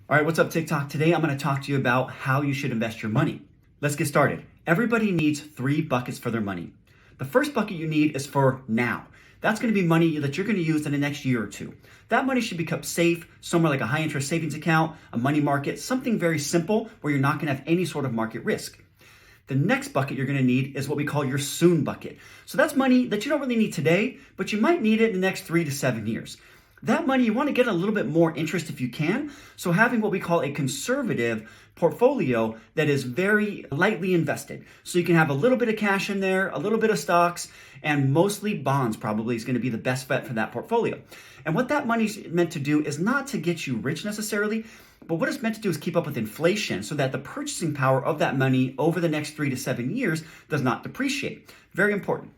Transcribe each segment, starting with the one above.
All right, what's up, TikTok? Today I'm going to talk to you about how you should invest your money. Let's get started. Everybody needs 3 buckets for their money. The first bucket you need is for now. That's going to be money that you're going to use in the next year or two. That money should be kept safe, somewhere like a high interest savings account, a money market, something very simple where you're not going to have any sort of market risk. The next bucket you're going to need is what we call your soon bucket. So that's money that you don't really need today, but you might need it in the next 3 to 7 years. That money, you want to get a little bit more interest if you can. So having what we call a conservative portfolio that is very lightly invested. So you can have a little bit of cash in there, a little bit of stocks, and mostly bonds probably is going to be the best bet for that portfolio. And what that money's meant to do is not to get you rich necessarily, but what it's meant to do is keep up with inflation so that the purchasing power of that money over the next 3 to 7 years does not depreciate. Very important.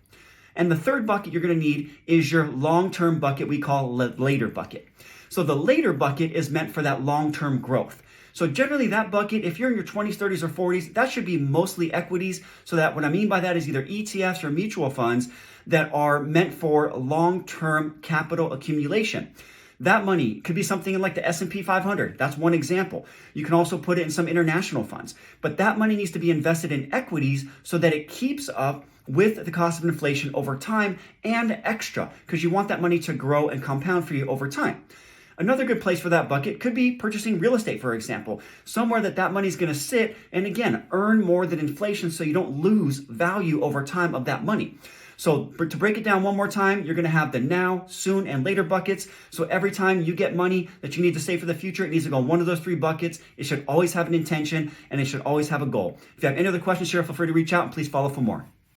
And the third bucket you're going to need is your long-term bucket we call later bucket. So the later bucket is meant for that long-term growth. So generally that bucket, if you're in your 20s, 30s, or 40s, that should be mostly equities. So that what I mean by that is either ETFs or mutual funds that are meant for long-term capital accumulation. That money could be something like the S&P 500. That's one example. You can also put it in some international funds. But that money needs to be invested in equities so that it keeps up with the cost of inflation over time and extra, because you want that money to grow and compound for you over time. Another good place for that bucket could be purchasing real estate, for example, somewhere that money is going to sit and again, earn more than inflation so you don't lose value over time of that money. So to break it down one more time, you're going to have the now, soon, and later buckets. So every time you get money that you need to save for the future, it needs to go in one of those 3 buckets. It should always have an intention and it should always have a goal. If you have any other questions, feel free to reach out and please follow for more.